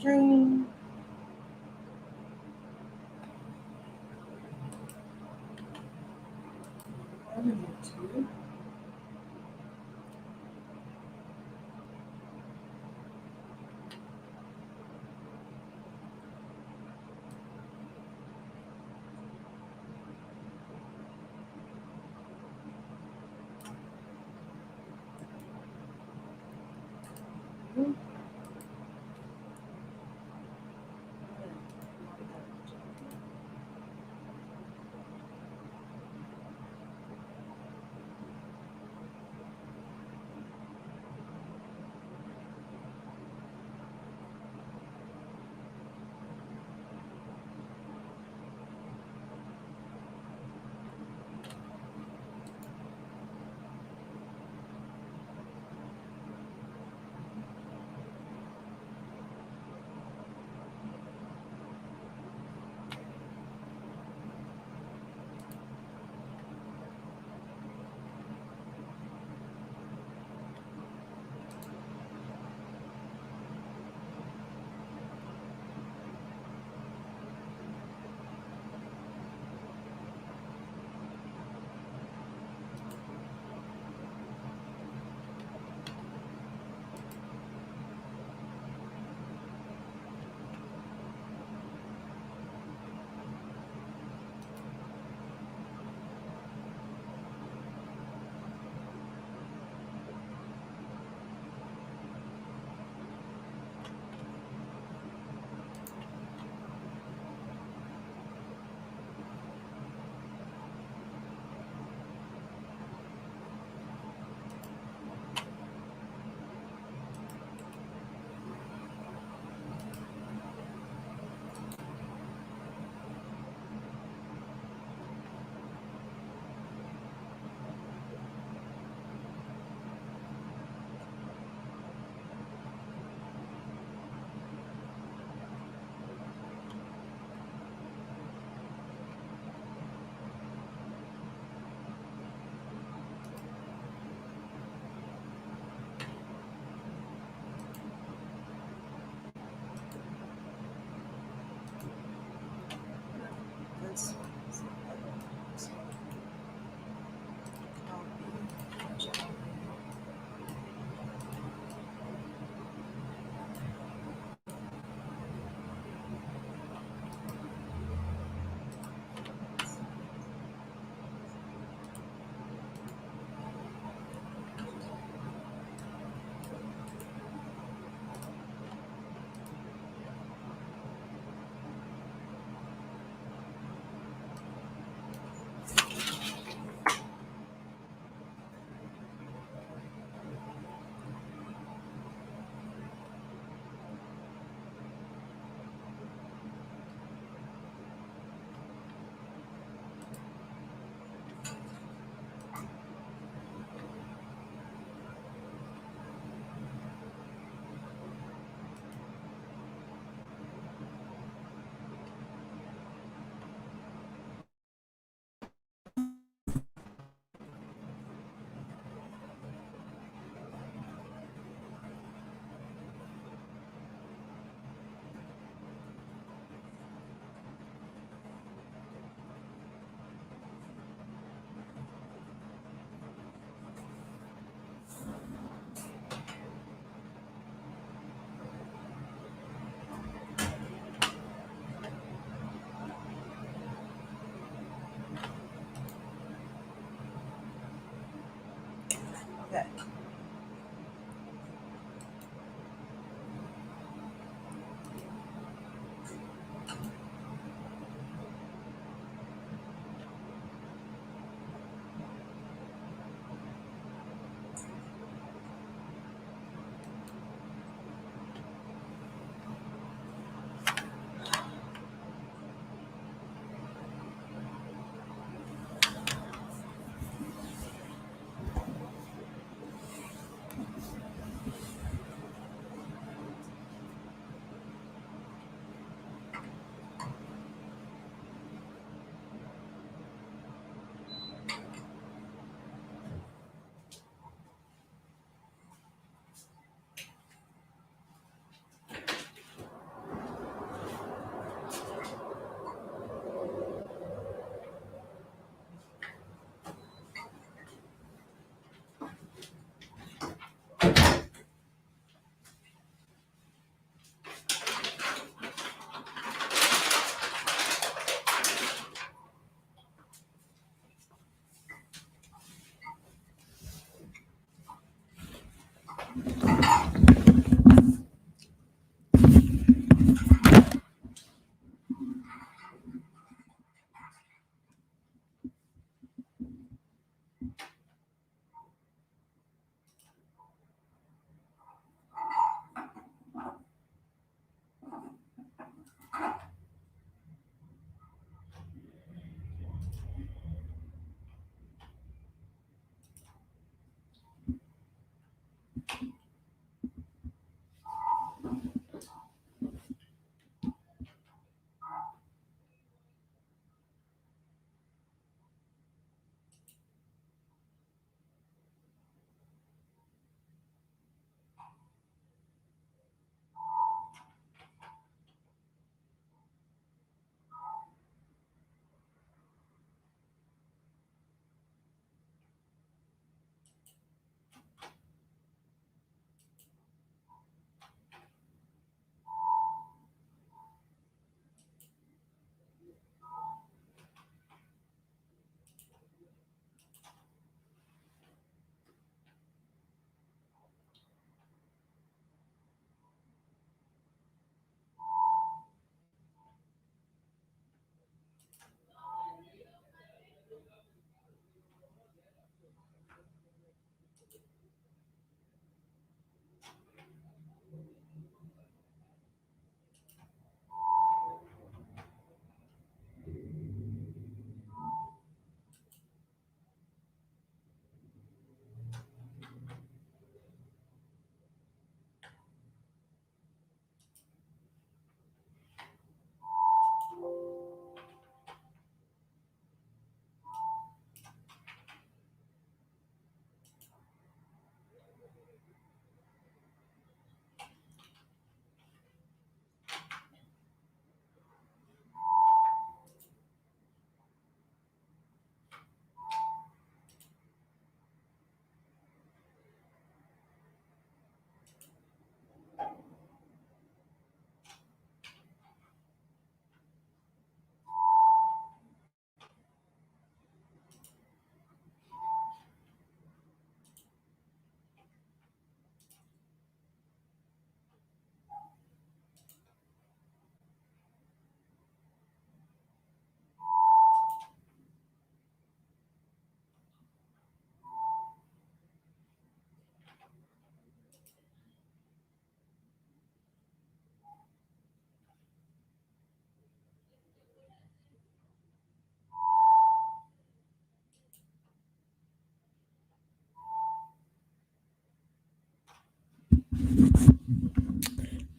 stream. On YouTube.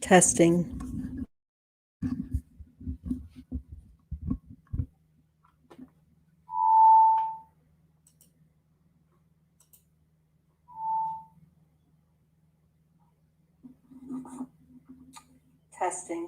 Testing. Testing.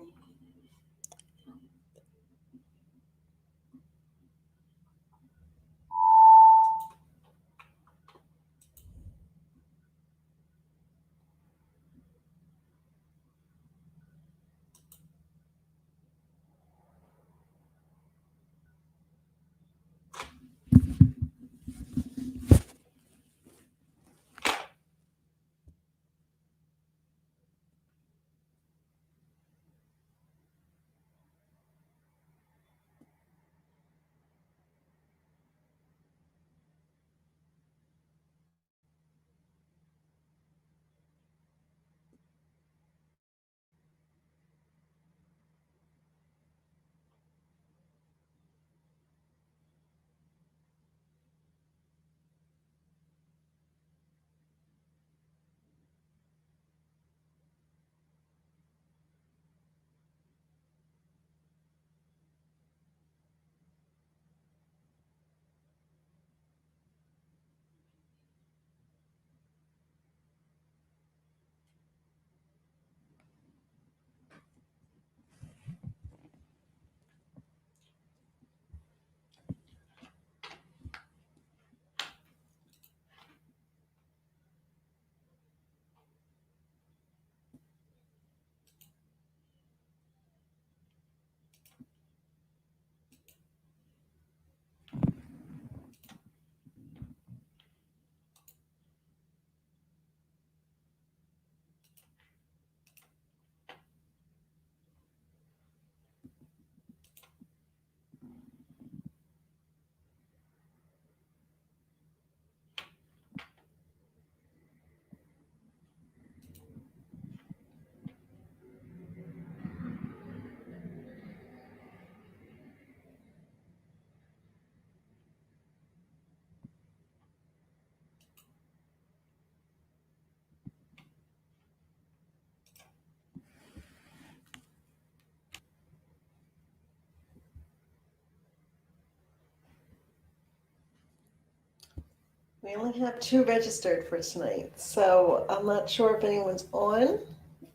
We only have 2 registered for tonight, so I'm not sure if anyone's on.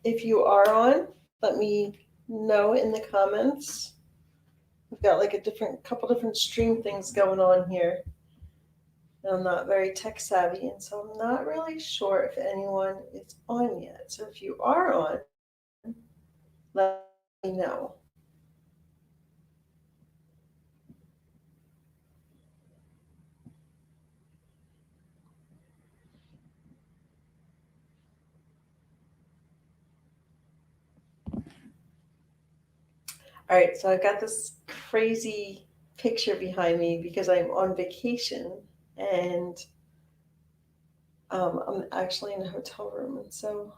If you are on, let me know in the comments. We've got like a couple different stream things going on here. And I'm not very tech savvy, and so I'm not really sure if anyone is on yet. So if you are on, let me know. All right, so I've got this crazy picture behind me because I'm on vacation, and I'm actually in a hotel room, and so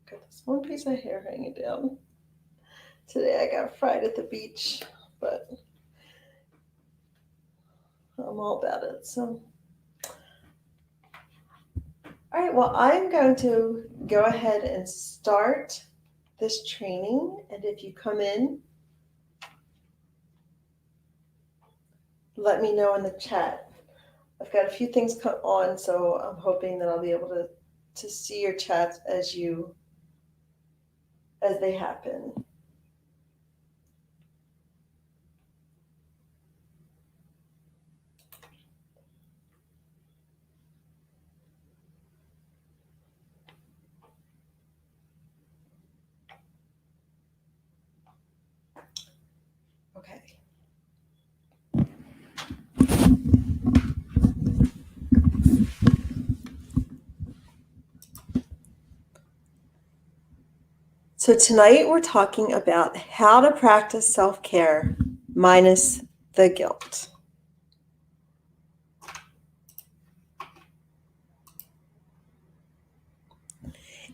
I've got this one piece of hair hanging down. Today I got fried at the beach, but I'm all about it. So, all right, well, I'm going to go ahead and start this training, and if you come in, let me know in the chat. I've got a few things on, so I'm hoping that I'll be able to see your chats as they happen. Okay. So tonight we're talking about how to practice self-care minus the guilt.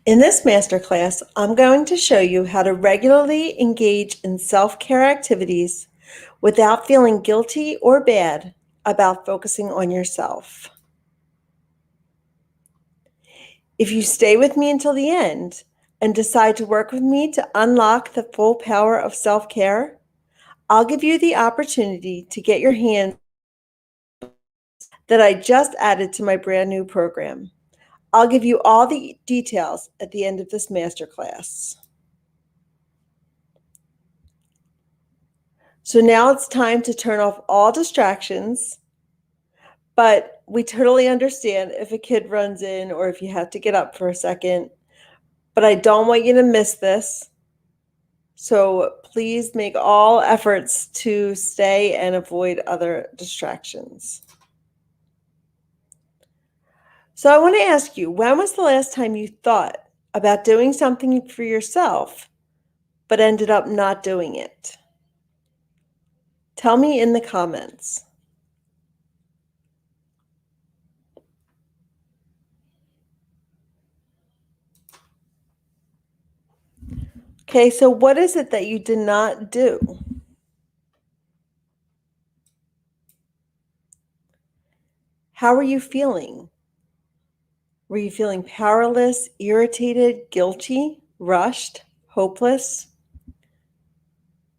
In this masterclass, I'm going to show you how to regularly engage in self-care activities without feeling guilty or bad about focusing on yourself. If you stay with me until the end, and decide to work with me to unlock the full power of self-care, I'll give you the opportunity to get your hands that I just added to my brand new program. I'll give you all the details at the end of this masterclass. So now it's time to turn off all distractions, but we totally understand if a kid runs in or if you have to get up for a second, but I don't want you to miss this. So please make all efforts to stay and avoid other distractions. So I want to ask you, when was the last time you thought about doing something for yourself, but ended up not doing it? Tell me in the comments. Okay, so what is it that you did not do? How are you feeling? Were you feeling powerless, irritated, guilty, rushed, hopeless?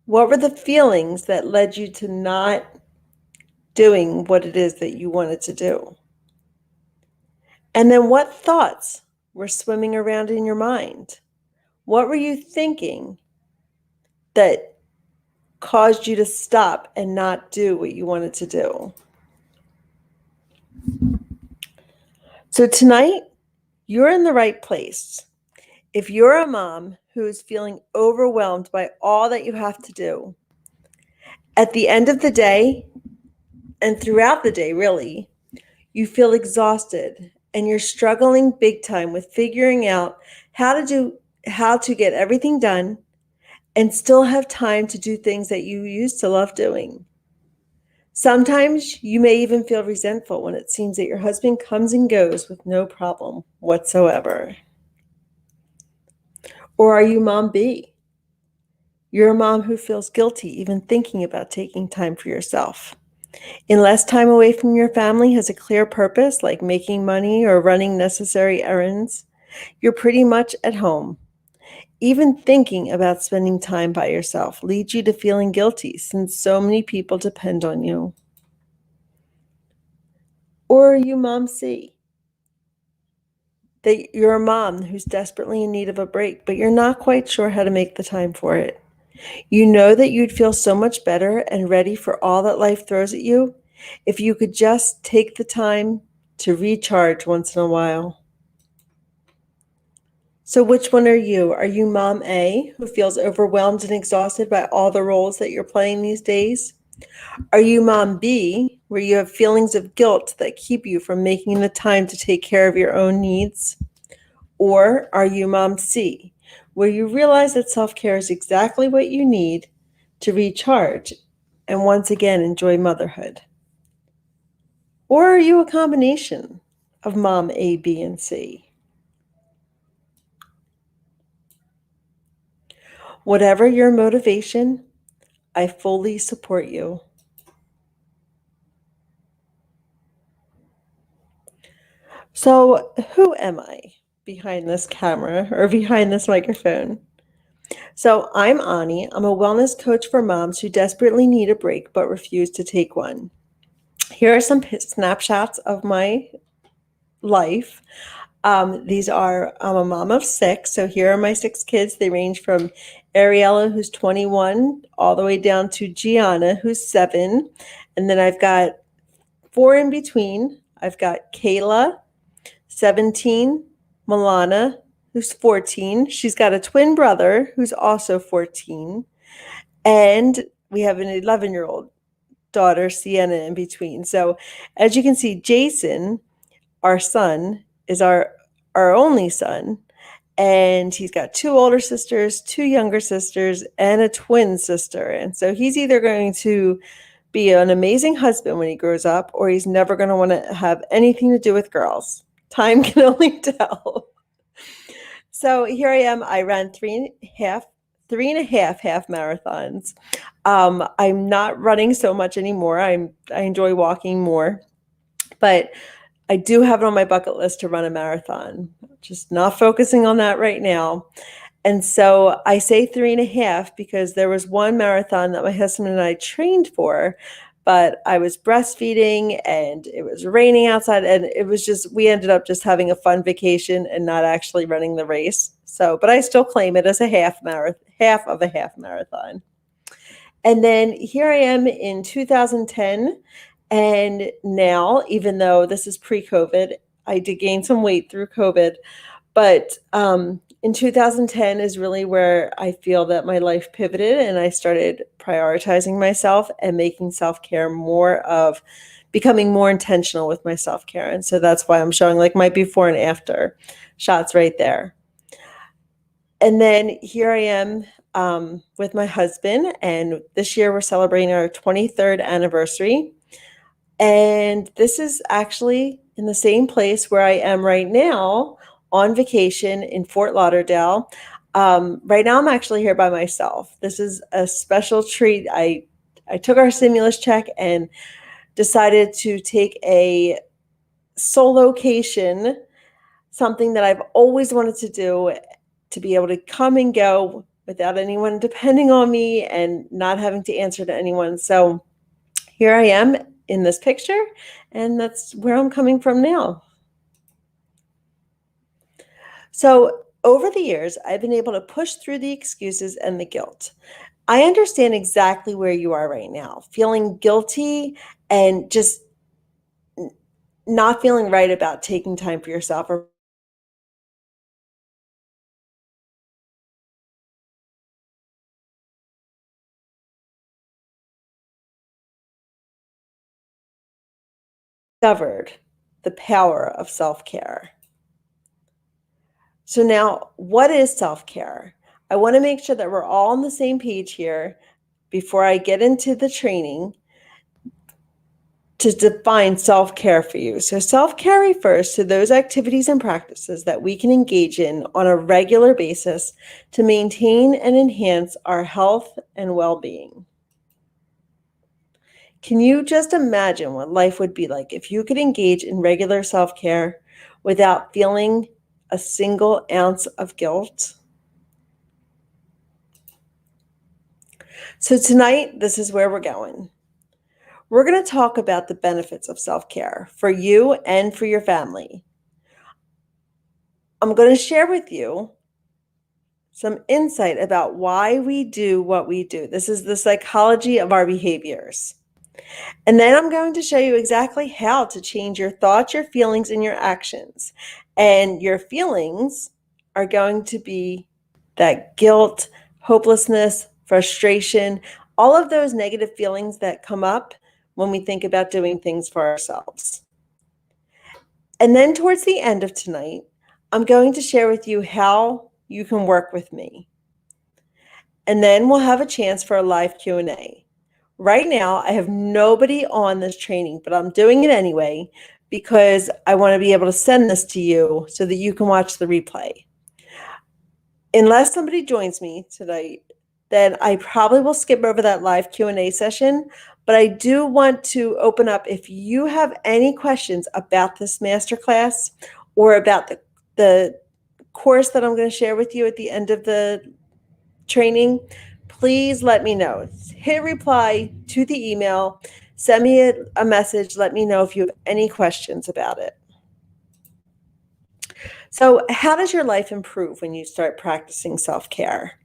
What were the feelings that led you to not doing what it is that you wanted to do? And then what thoughts were swimming around in your mind? What were you thinking that caused you to stop and not do what you wanted to do? So tonight, you're in the right place. If you're a mom who is feeling overwhelmed by all that you have to do, at the end of the day, and throughout the day, really, you feel exhausted and you're struggling big time with figuring out how to get everything done and still have time to do things that you used to love doing. Sometimes you may even feel resentful when it seems that your husband comes and goes with no problem whatsoever. Or are you mom B? You're a mom who feels guilty even thinking about taking time for yourself. In less time away from your family has a clear purpose, like making money or running necessary errands, you're pretty much at home. Even thinking about spending time by yourself leads you to feeling guilty since so many people depend on you. Or are you mom C? That you're a mom who's desperately in need of a break, but you're not quite sure how to make the time for it. You know that you'd feel so much better and ready for all that life throws at you if you could just take the time to recharge once in a while. So which one are you? Are you mom A, who feels overwhelmed and exhausted by all the roles that you're playing these days? Are you mom B, where you have feelings of guilt that keep you from making the time to take care of your own needs? Or are you mom C, where you realize that self-care is exactly what you need to recharge and once again enjoy motherhood? Or are you a combination of mom A, B, and C? Whatever your motivation, I fully support you. So, who am I behind this camera or behind this microphone? So, I'm Onnie. I'm a wellness coach for moms who desperately need a break but refuse to take one. Here are some snapshots of my life. I'm a mom of 6. So here are my 6 kids. They range from Ariella, who's 21, all the way down to Gianna, who's 7. And then I've got 4 in between. I've got Kayla, 17, Milana, who's 14. She's got a twin brother who's also 14. And we have an 11-year-old daughter, Sienna, in between. So as you can see, Jason, our son, is our only son, and he's got 2 older sisters, 2 younger sisters, and a twin sister. And so he's either going to be an amazing husband when he grows up, or he's never going to want to have anything to do with girls. Time can only tell. So here I am. I ran three and a half half marathons. I'm not running so much anymore. I enjoy walking more, but I do have it on my bucket list to run a marathon, just not focusing on that right now. And so I say 3.5 because there was one marathon that my husband and I trained for, but I was breastfeeding and it was raining outside, and it was just, we ended up just having a fun vacation and not actually running the race. So, but I still claim it as a half of a half marathon. And then here I am in 2010. And now, even though this is pre-COVID, I did gain some weight through COVID. But in 2010 is really where I feel that my life pivoted and I started prioritizing myself and making self-care more of becoming more intentional with my self-care. And so that's why I'm showing like my before and after shots right there. And then here I am with my husband, and this year we're celebrating our 23rd anniversary. And this is actually in the same place where I am right now on vacation in Fort Lauderdale. Right now I'm actually here by myself. This is a special treat. I took our stimulus check and decided to take a solocation, something that I've always wanted to do, to be able to come and go without anyone depending on me and not having to answer to anyone. So here I am in this picture, and that's where I'm coming from now. So over the years, I've been able to push through the excuses and the guilt. I understand exactly where you are right now, feeling guilty and just not feeling right about taking time for yourself or discovered the power of self-care. So now, what is self-care? I want to make sure that we're all on the same page here before I get into the training to define self-care for you. So self-care refers to those activities and practices that we can engage in on a regular basis to maintain and enhance our health and well-being. Can you just imagine what life would be like if you could engage in regular self-care without feeling a single ounce of guilt? So tonight, this is where we're going. We're going to talk about the benefits of self-care for you and for your family. I'm going to share with you some insight about why we do what we do. This is the psychology of our behaviors. And then I'm going to show you exactly how to change your thoughts, your feelings, and your actions. And your feelings are going to be that guilt, hopelessness, frustration, all of those negative feelings that come up when we think about doing things for ourselves. And then towards the end of tonight, I'm going to share with you how you can work with me. And then we'll have a chance for a live Q&A. Right now, I have nobody on this training, but I'm doing it anyway because I want to be able to send this to you so that you can watch the replay. Unless somebody joins me tonight, then I probably will skip over that live Q&A session, but I do want to open up if you have any questions about this masterclass or about the course that I'm going to share with you at the end of the training, please let me know. Hit reply to the email, send me a message, let me know if you have any questions about it. So how does your life improve when you start practicing self-care?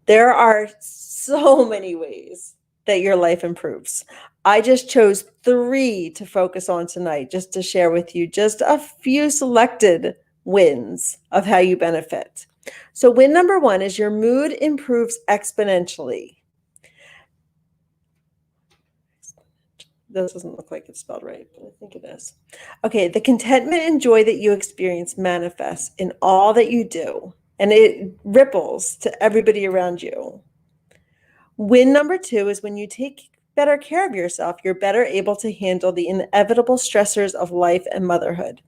There are so many ways that your life improves. I just chose 3 to focus on tonight, just to share with you just a few selected wins of how you benefit. So win number 1 is your mood improves exponentially. This doesn't look like it's spelled right, but I think it is. Okay, the contentment and joy that you experience manifests in all that you do, and it ripples to everybody around you. Win number 2 is when you take better care of yourself, you're better able to handle the inevitable stressors of life and motherhood.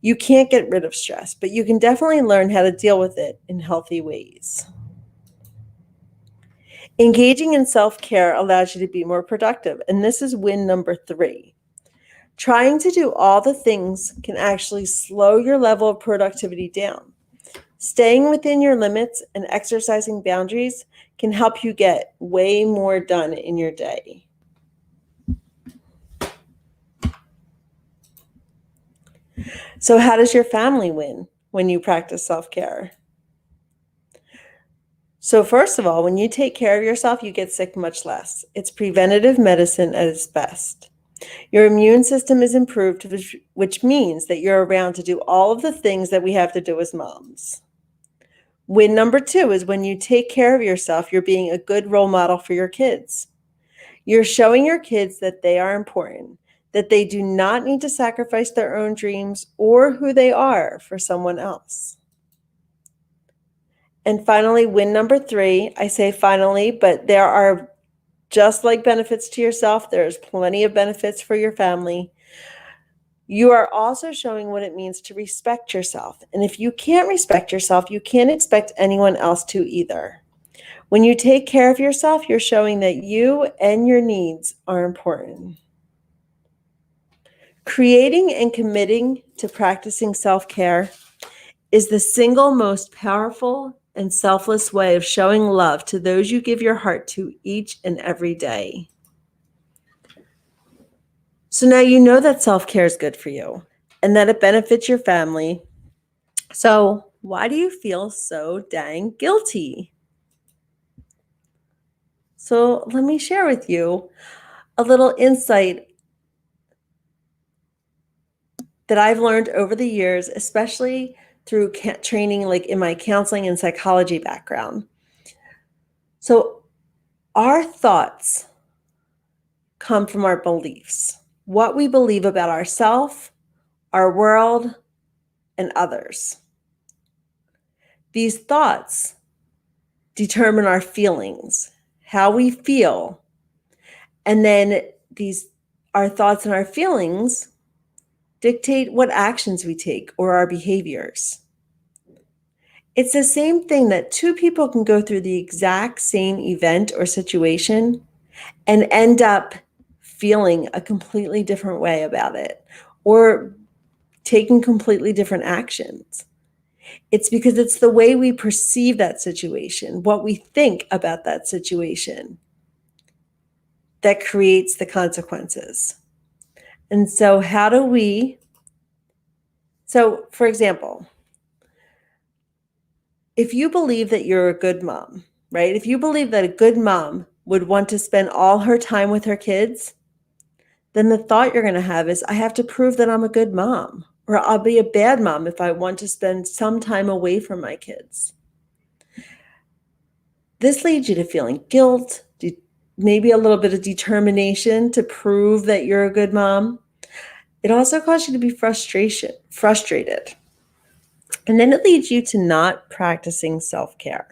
You can't get rid of stress, but you can definitely learn how to deal with it in healthy ways. Engaging in self-care allows you to be more productive, and this is win number 3. Trying to do all the things can actually slow your level of productivity down. Staying within your limits and exercising boundaries can help you get way more done in your day. So, how does your family win when you practice self-care? So, first of all, when you take care of yourself, you get sick much less. It's preventative medicine at its best. Your immune system is improved, which means that you're around to do all of the things that we have to do as moms. Win number 2 is when you take care of yourself, you're being a good role model for your kids. You're showing your kids that they are important, that they do not need to sacrifice their own dreams or who they are for someone else. And finally, win number 3, I say finally, but there are, just like benefits to yourself, there's plenty of benefits for your family. You are also showing what it means to respect yourself. And if you can't respect yourself, you can't expect anyone else to either. When you take care of yourself, you're showing that you and your needs are important. Creating and committing to practicing self-care is the single most powerful and selfless way of showing love to those you give your heart to each and every day. So now you know that self-care is good for you and that it benefits your family. So why do you feel so dang guilty? So let me share with you a little insight that I've learned over the years, especially through training, like in my counseling and psychology background. So our thoughts come from our beliefs, what we believe about ourselves, our world, and others. These thoughts determine our feelings, how we feel, and then our thoughts and our feelings dictate what actions we take or our behaviors. It's the same thing that two people can go through the exact same event or situation and end up feeling a completely different way about it or taking completely different actions. It's because it's the way we perceive that situation, what we think about that situation, that creates the consequences. And so for example, if you believe that you're a good mom, right? If you believe that a good mom would want to spend all her time with her kids, then the thought you're going to have is, I have to prove that I'm a good mom, or I'll be a bad mom if I want to spend some time away from my kids. This leads you to feeling guilt, maybe a little bit of determination to prove that you're a good mom. It also causes you to be frustrated. And then it leads you to not practicing self-care.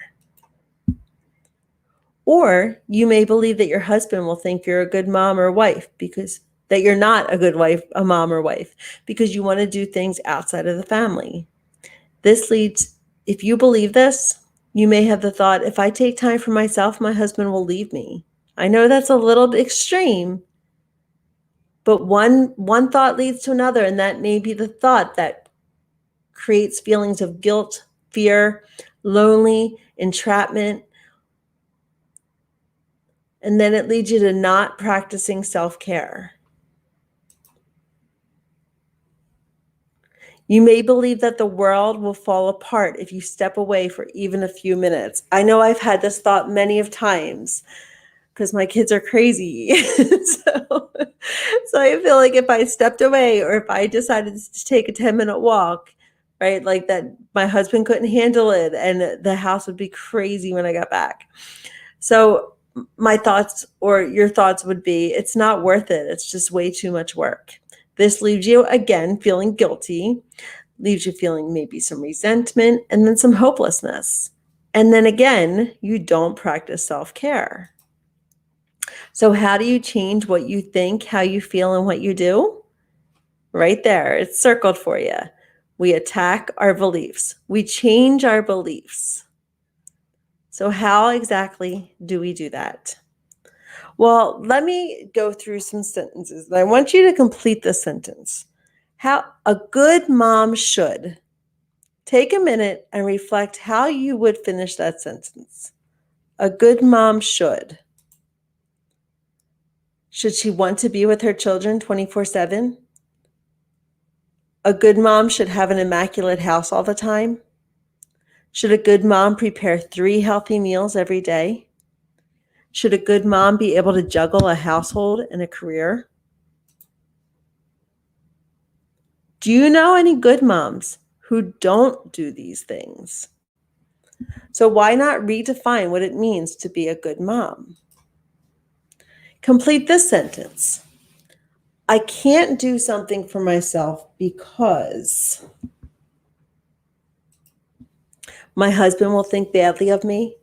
Or you may believe that your husband will think you're a good mom or wife because that you're not a good wife, a mom or wife, because you want to do things outside of the family. If you believe this, you may have the thought, if I take time for myself, my husband will leave me. I know that's a little bit extreme, but one thought leads to another, and that may be the thought that creates feelings of guilt, fear, lonely, entrapment, and then it leads you to not practicing self-care. You may believe that the world will fall apart if you step away for even a few minutes. I know I've had this thought many of times because my kids are crazy. so I feel like if I stepped away or if I decided to take a 10-minute walk, right, like that my husband couldn't handle it and the house would be crazy when I got back. So my thoughts or your thoughts would be, it's not worth it. It's just way too much work. This leaves you, again, feeling guilty, leaves you feeling maybe some resentment and then some hopelessness. And then again, you don't practice self-care. So how do you change what you think, how you feel, and what you do? Right there, it's circled for you. We attack our beliefs. We change our beliefs. So how exactly do we do that? Well, let me go through some sentences. And I want you to complete the sentence. How a good mom should. Take a minute and reflect how you would finish that sentence. A good mom should. Should she want to be with her children 24/7? A good mom should have an immaculate house all the time. Should a good mom prepare 3 healthy meals every day? Should a good mom be able to juggle a household and a career? Do you know any good moms who don't do these things? So why not redefine what it means to be a good mom? Complete this sentence. I can't do something for myself because my husband will think badly of me.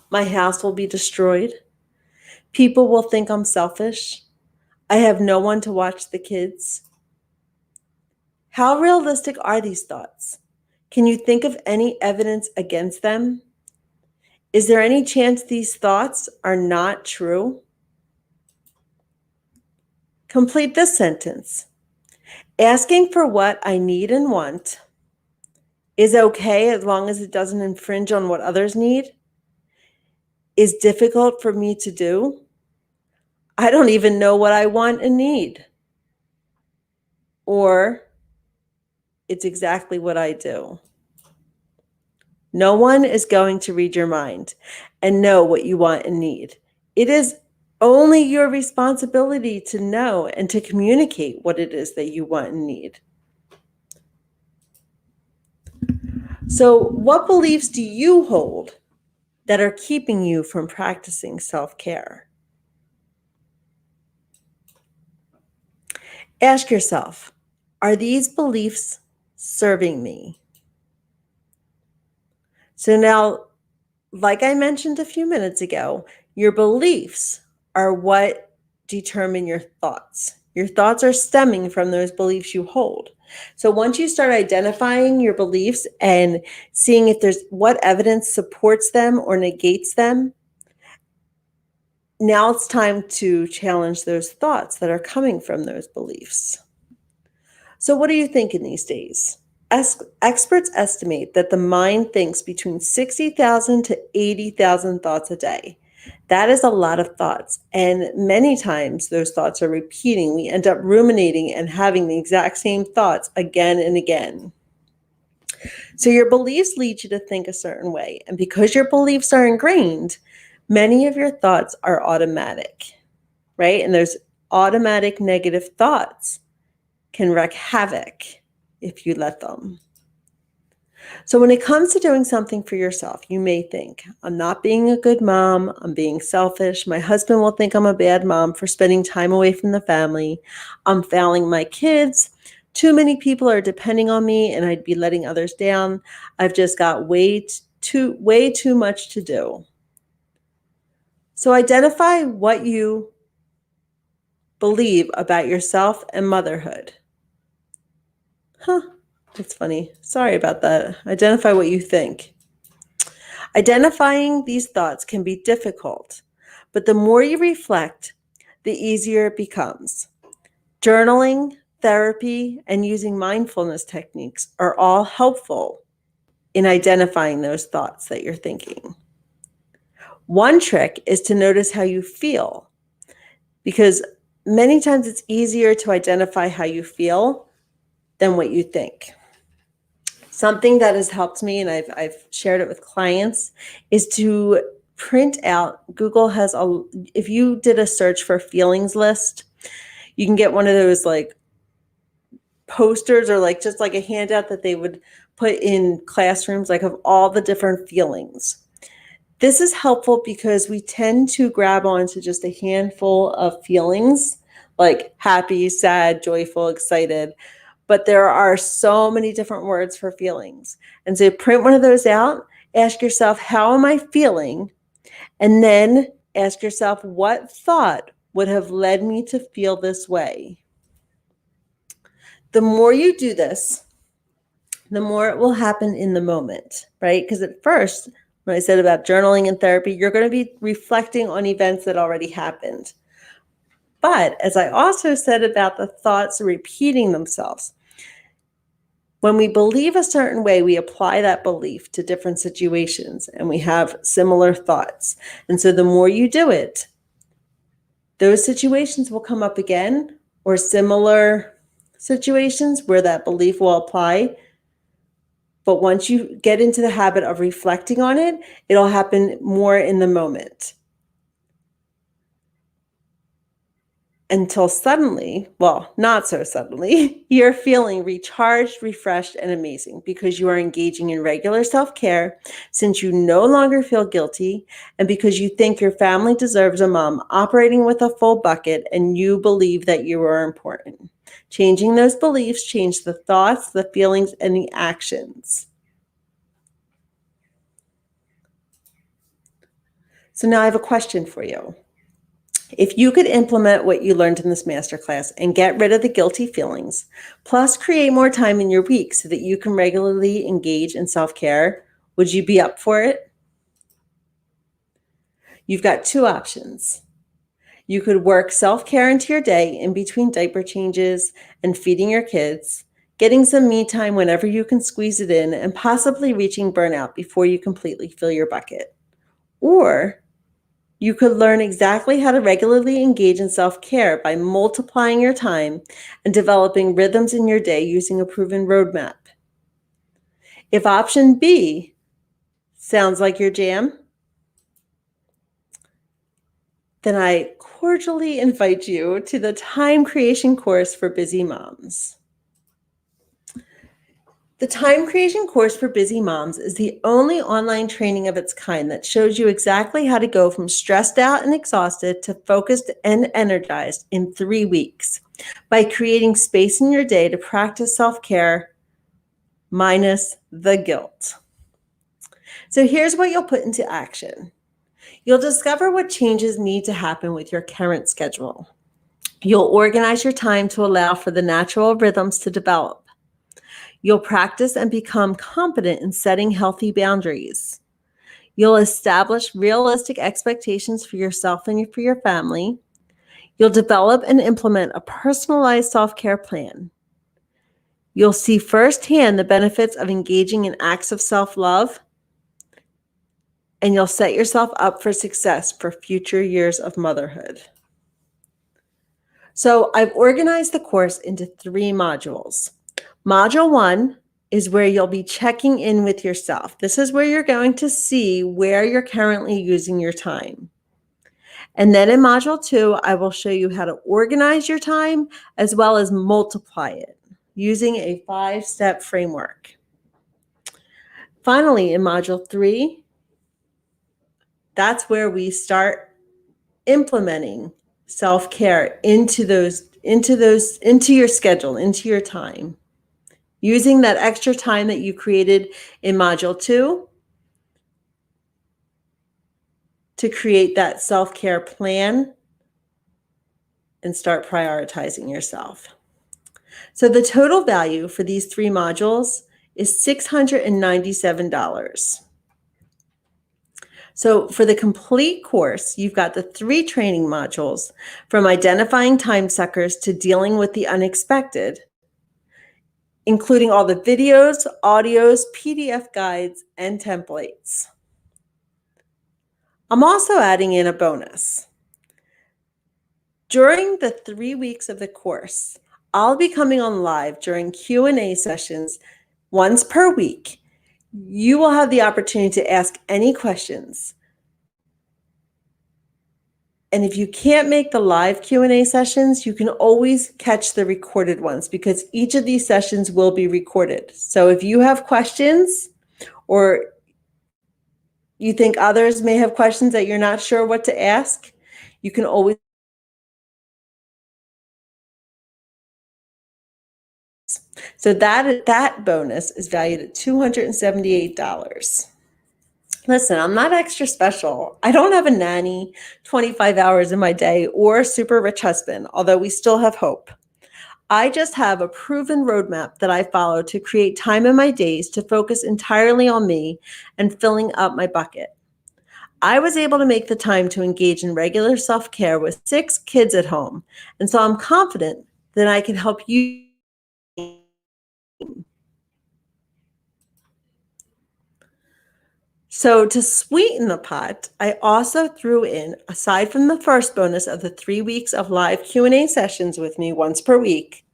My house will be destroyed. People will think I'm selfish. I have no one to watch the kids. How realistic are these thoughts? Can you think of any evidence against them? Is there any chance these thoughts are not true? Complete this sentence. Asking for what I need and want is okay as long as it doesn't infringe on what others need. Is difficult for me to do. I don't even know what I want and need. Or it's exactly what I do. No one is going to read your mind and know what you want and need. It is only your responsibility to know and to communicate what it is that you want and need. So, what beliefs do you hold that are keeping you from practicing self-care? Ask yourself, are these beliefs serving me? So now, like I mentioned a few minutes ago, your beliefs are what determine your thoughts. Your thoughts are stemming from those beliefs you hold. So once you start identifying your beliefs and seeing if there's what evidence supports them or negates them, now it's time to challenge those thoughts that are coming from those beliefs. So what are you thinking these days? Experts estimate that the mind thinks between 60,000 to 80,000 thoughts a day. That is a lot of thoughts. And many times those thoughts are repeating. We end up ruminating and having the exact same thoughts again and again. So your beliefs lead you to think a certain way. And because your beliefs are ingrained, many of your thoughts are automatic, right? And those automatic negative thoughts can wreak havoc if you let them. So when it comes to doing something for yourself, you may think, I'm not being a good mom, I'm being selfish, my husband will think I'm a bad mom for spending time away from the family, I'm failing my kids, too many people are depending on me and I'd be letting others down, I've just got way too much to do. So identify what you believe about yourself and motherhood. That's funny. Sorry about that. Identify what you think. Identifying these thoughts can be difficult, but the more you reflect, the easier it becomes. Journaling, therapy, and using mindfulness techniques are all helpful in identifying those thoughts that you're thinking. One trick is to notice how you feel, because many times it's easier to identify how you feel than what you think. Something that has helped me, and I've shared it with clients, is to print out. Google has if you did a search for feelings list, you can get one of those like posters or like just like a handout that they would put in classrooms, like of all the different feelings. This is helpful because we tend to grab onto just a handful of feelings, like happy, sad, joyful, excited. But there are so many different words for feelings. And so print one of those out, ask yourself, how am I feeling? And then ask yourself, what thought would have led me to feel this way? The more you do this, the more it will happen in the moment, right? Because at first, When I said about journaling and therapy, you're going to be reflecting on events that already happened. But as I also said about the thoughts repeating themselves, when we believe a certain way, we apply that belief to different situations and we have similar thoughts. And so the more you do it, those situations will come up again, or similar situations where that belief will apply. But once you get into the habit of reflecting on it, it'll happen more in the moment. Until suddenly, well, not so suddenly, you're feeling recharged, refreshed, and amazing because you are engaging in regular self-care, since you no longer feel guilty, and because you think your family deserves a mom operating with a full bucket and you believe that you are important. Changing those beliefs change the thoughts, the feelings, and the actions. So now I have a question for you. If you could implement what you learned in this masterclass and get rid of the guilty feelings, plus create more time in your week so that you can regularly engage in self-care, would you be up for it? You've got two options. You could work self-care into your day in between diaper changes and feeding your kids, getting some me time whenever you can squeeze it in, and possibly reaching burnout before you completely fill your bucket. Or you could learn exactly how to regularly engage in self-care by multiplying your time and developing rhythms in your day using a proven roadmap. If option B sounds like your jam, then I cordially invite you to the Time Creation course for busy moms. The Time Creation course for busy moms is the only online training of its kind that shows you exactly how to go from stressed out and exhausted to focused and energized in 3 weeks by creating space in your day to practice self-care minus the guilt. So here's what you'll put into action. You'll discover what changes need to happen with your current schedule. You'll organize your time to allow for the natural rhythms to develop. You'll practice and become competent in setting healthy boundaries. You'll establish realistic expectations for yourself and for your family. You'll develop and implement a personalized self-care plan. You'll see firsthand the benefits of engaging in acts of self-love, and you'll set yourself up for success for future years of motherhood. So I've organized the course into 3 modules. Module 1 is where you'll be checking in with yourself. This is where you're going to see where you're currently using your time. And then in Module 2, I will show you how to organize your time as well as multiply it using a 5-step framework. Finally, in Module 3, that's where we start implementing self-care into your schedule, into your time. Using that extra time that you created in Module 2 to create that self-care plan and start prioritizing yourself. So the total value for these 3 modules is $697. So for the complete course, you've got the 3 training modules, from identifying time suckers to dealing with the unexpected, including all the videos, audios, PDF guides, and templates. I'm also adding in a bonus. During the 3 weeks of the course, I'll be coming on live during Q&A sessions once per week. You will have the opportunity to ask any questions. And if you can't make the live Q&A sessions, you can always catch the recorded ones because each of these sessions will be recorded. So if you have questions or you think others may have questions that you're not sure what to ask, you can always. So that bonus is valued at $278. Listen, I'm not extra special. I don't have a nanny, 25 hours in my day, or a super rich husband, although we still have hope. I just have a proven roadmap that I follow to create time in my days to focus entirely on me and filling up my bucket. I was able to make the time to engage in regular self-care with 6 kids at home, and so I'm confident that I can help you. So to sweeten the pot, I also threw in, aside from the first bonus of the 3 weeks of live Q&A sessions with me once per week,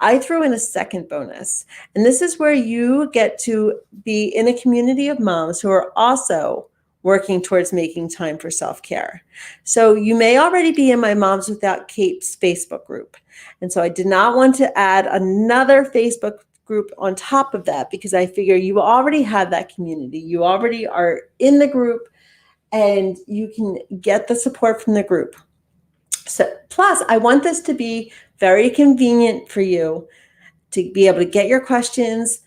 I threw in a second bonus. And this is where you get to be in a community of moms who are also working towards making time for self-care. So you may already be in my Moms Without Capes Facebook group. And so I did not want to add another Facebook group on top of that because I figure you already have that community. You already are in the group and you can get the support from the group. So plus, I want this to be very convenient for you to be able to get your questions,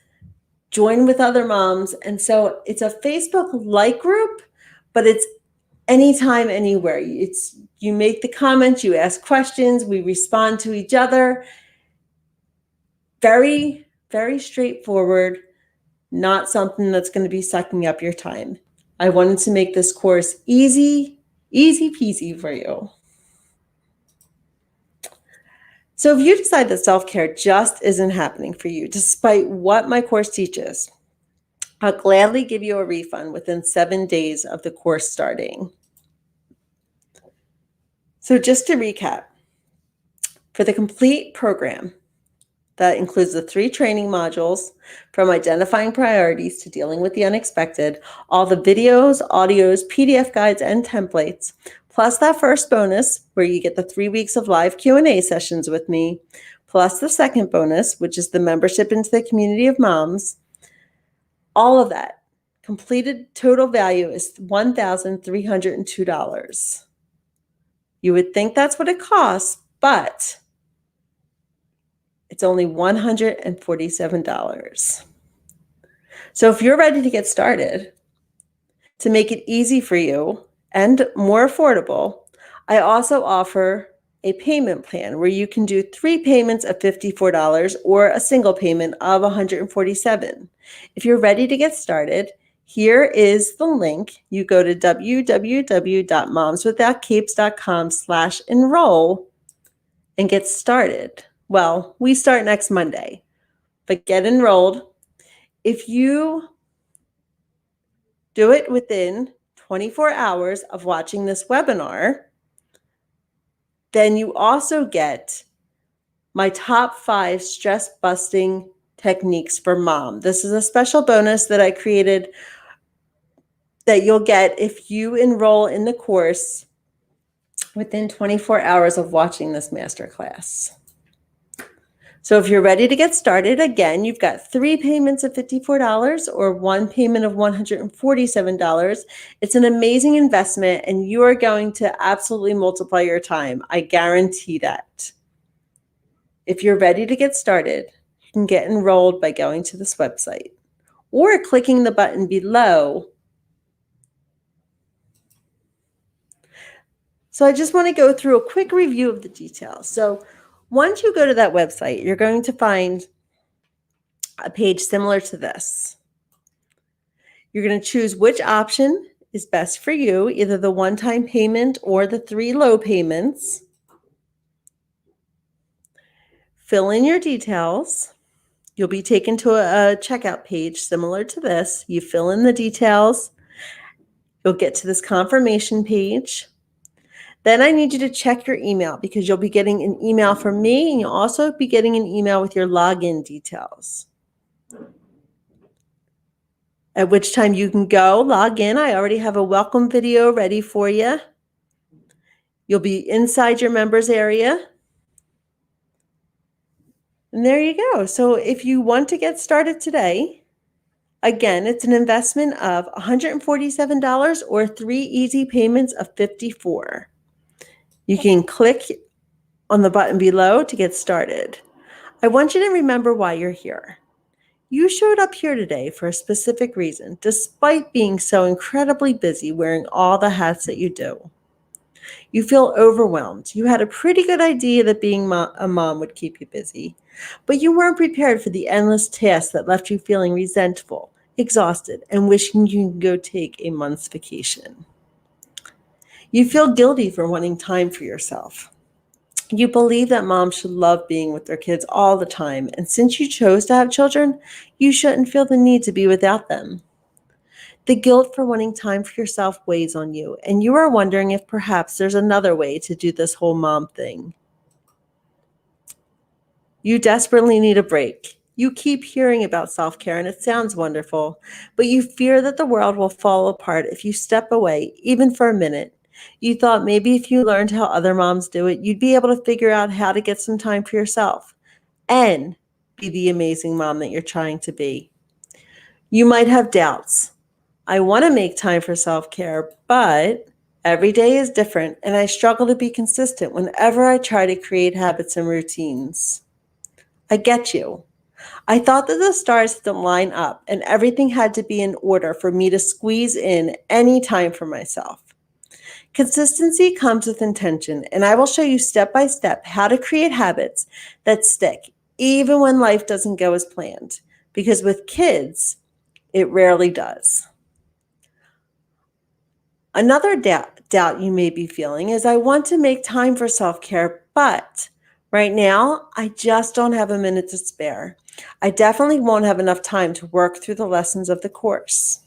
join with other moms. And so it's a Facebook-like group, but it's anytime, anywhere. You make the comments, you ask questions, we respond to each other. Very, very straightforward, not something that's going to be sucking up your time. I wanted to make this course easy peasy for you. So if you decide that self-care just isn't happening for you, despite what my course teaches, I'll gladly give you a refund within 7 days of the course starting. So just to recap, for the complete program, that includes the 3 training modules from identifying priorities to dealing with the unexpected, all the videos, audios, PDF guides, and templates, plus that first bonus where you get the 3 weeks of live Q&A sessions with me, plus the second bonus, which is the membership into the community of moms. All of that completed total value is $1,302. You would think that's what it costs, but it's only $147. So if you're ready to get started, to make it easy for you and more affordable, I also offer a payment plan where you can do 3 payments of $54 or a single payment of $147. If you're ready to get started, here is the link. You go to www.momswithoutcapes.com/enroll and get started. Well, we start next Monday, but get enrolled. If you do it within 24 hours of watching this webinar, then you also get my top 5 stress busting techniques for mom. This is a special bonus that I created that you'll get if you enroll in the course within 24 hours of watching this masterclass. So if you're ready to get started, again, you've got 3 payments of $54 or 1 payment of $147. It's an amazing investment and you are going to absolutely multiply your time. I guarantee that. If you're ready to get started, you can get enrolled by going to this website or clicking the button below. So I just want to go through a quick review of the details. So once you go to that website, you're going to find a page similar to this. You're going to choose which option is best for you, either the one-time payment or the 3 low payments. Fill in your details. You'll be taken to a checkout page similar to this. You fill in the details. You'll get to this confirmation page. Then I need you to check your email because you'll be getting an email from me and you'll also be getting an email with your login details. At which time you can go log in. I already have a welcome video ready for you. You'll be inside your members area. And there you go. So if you want to get started today, again, it's an investment of $147 or 3 easy payments of $54. You can click on the button below to get started. I want you to remember why you're here. You showed up here today for a specific reason, despite being so incredibly busy wearing all the hats that you do. You feel overwhelmed. You had a pretty good idea that being a mom would keep you busy, but you weren't prepared for the endless tasks that left you feeling resentful, exhausted, and wishing you could go take a month's vacation. You feel guilty for wanting time for yourself. You believe that moms should love being with their kids all the time, and since you chose to have children, you shouldn't feel the need to be without them. The guilt for wanting time for yourself weighs on you, and you are wondering if perhaps there's another way to do this whole mom thing. You desperately need a break. You keep hearing about self-care and it sounds wonderful, but you fear that the world will fall apart if you step away, even for a minute. You thought maybe if you learned how other moms do it, you'd be able to figure out how to get some time for yourself and be the amazing mom that you're trying to be. You might have doubts. I want to make time for self-care, but every day is different and I struggle to be consistent whenever I try to create habits and routines. I get you. I thought that the stars didn't line up and everything had to be in order for me to squeeze in any time for myself. Consistency comes with intention, and I will show you step by step how to create habits that stick, even when life doesn't go as planned, because with kids, it rarely does. Another doubt you may be feeling is I want to make time for self-care, but right now, I just don't have a minute to spare. I definitely won't have enough time to work through the lessons of the course.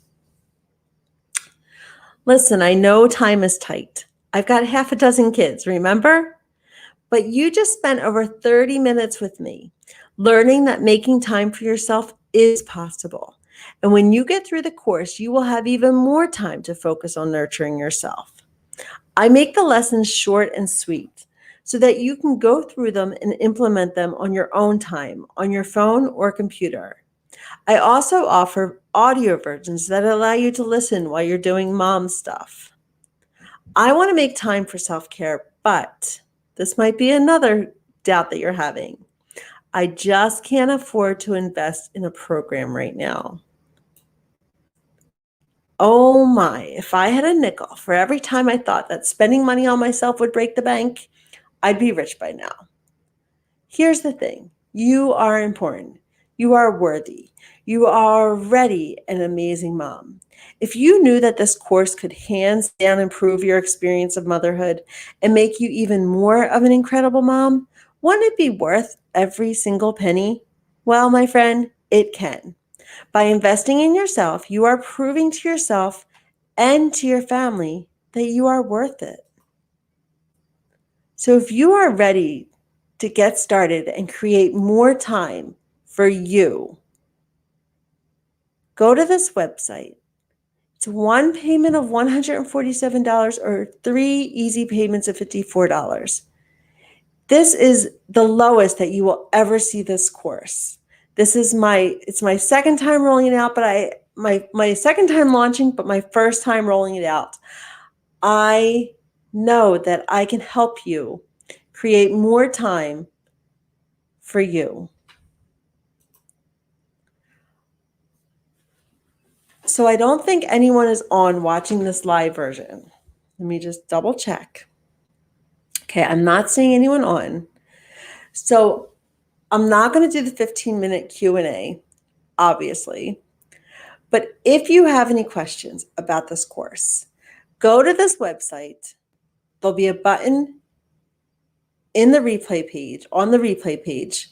Listen, I know time is tight. I've got half a dozen kids, remember? But you just spent over 30 minutes with me, learning that making time for yourself is possible. And when you get through the course, you will have even more time to focus on nurturing yourself. I make the lessons short and sweet so that you can go through them and implement them on your own time, on your phone or computer. I also offer audio versions that allow you to listen while you're doing mom stuff. I want to make time for self-care, but this might be another doubt that you're having. I just can't afford to invest in a program right now. Oh my, if I had a nickel for every time I thought that spending money on myself would break the bank, I'd be rich by now. Here's the thing. You are important. You are worthy. You are already an amazing mom. If you knew that this course could hands down improve your experience of motherhood and make you even more of an incredible mom, wouldn't it be worth every single penny? Well, my friend, it can. By investing in yourself, you are proving to yourself and to your family that you are worth it. So if you are ready to get started and create more time for you, go to this website. It's one payment of $147 or 3 easy payments of $54. This is the lowest that you will ever see this course. It's my second time rolling it out, but my second time launching, but my first time rolling it out. I know that I can help you create more time for you. So I don't think anyone is on watching this live version. Let me just double check. Okay, I'm not seeing anyone on. So I'm not going to do the 15-minute Q&A, obviously. But if you have any questions about this course, go to this website. There'll be a button in the replay page, on the replay page.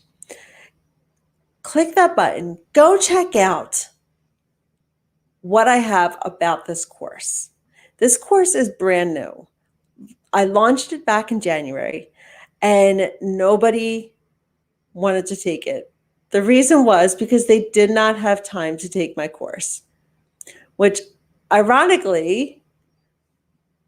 Click that button. Go check out what I have about this course. This course is brand new. I launched it back in January and nobody wanted to take it. The reason was because they did not have time to take my course, which ironically,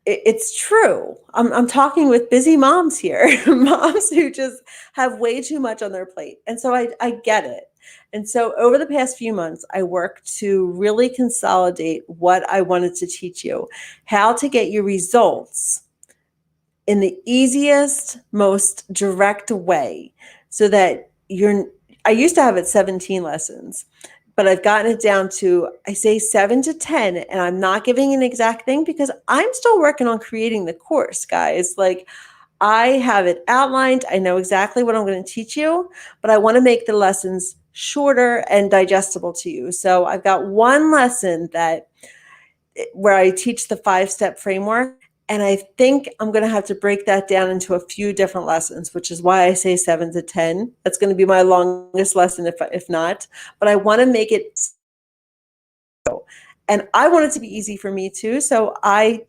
it's true. I'm talking with busy moms here, moms who just have way too much on their plate. And so I get it. And so over the past few months, I worked to really consolidate what I wanted to teach you, how to get your results in the easiest, most direct way so that I used to have it 17 lessons, but I've gotten it down to, I say 7 to 10, and I'm not giving an exact thing because I'm still working on creating the course, guys. Like, I have it outlined. I know exactly what I'm going to teach you, but I want to make the lessons shorter and digestible to you. So I've got one lesson where I teach the 5-step framework. And I think I'm going to have to break that down into a few different lessons, which is why I say 7 to 10. That's going to be my longest lesson if not. But I want to make it, and I want it to be easy for me too. So I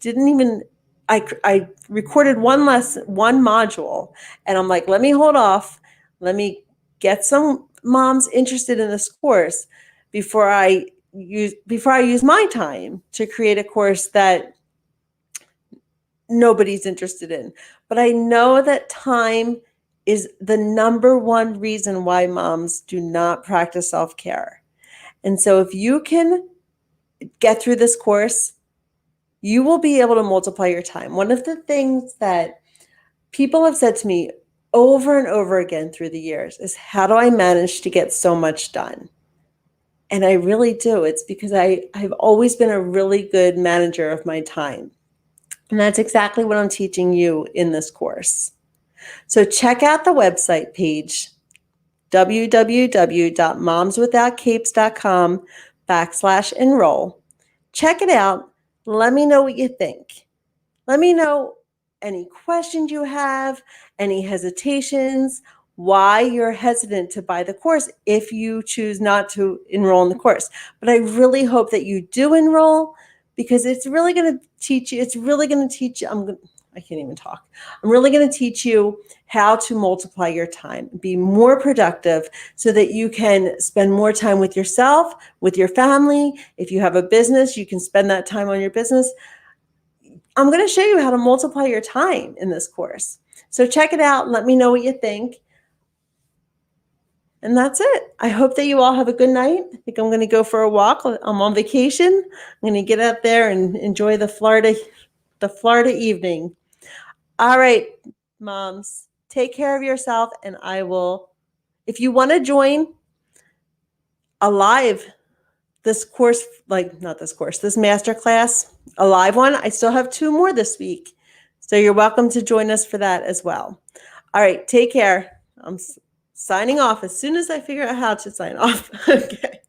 recorded one lesson, one module, and I'm like, let me hold off. Let me get some moms interested in this course before I use my time to create a course that nobody's interested in. But I know that time is the number one reason why moms do not practice self-care. And so if you can get through this course, you will be able to multiply your time. One of the things that people have said to me over and over again through the years is, how do I manage to get so much done? And I really do. It's because I've always been a really good manager of my time. And that's exactly what I'm teaching you in this course. So check out the website page, www.momswithoutcapes.com/enroll. Check it out. Let me know what you think. Let me know any questions you have, any hesitations, why you're hesitant to buy the course if you choose not to enroll in the course. But I really hope that you do enroll, because it's really going to teach you, I can't even talk. I'm really going to teach you how to multiply your time, be more productive so that you can spend more time with yourself, with your family. If you have a business, you can spend that time on your business. I'm going to show you how to multiply your time in this course. So check it out. Let me know what you think. And that's it. I hope that you all have a good night. I think I'm going to go for a walk. I'm on vacation. I'm going to get out there and enjoy the Florida evening. All right, moms, take care of yourself. And if you want to join a live, this masterclass, a live one, I still have 2 more this week. So you're welcome to join us for that as well. All right, take care. I'm signing off as soon as I figure out how to sign off. Okay.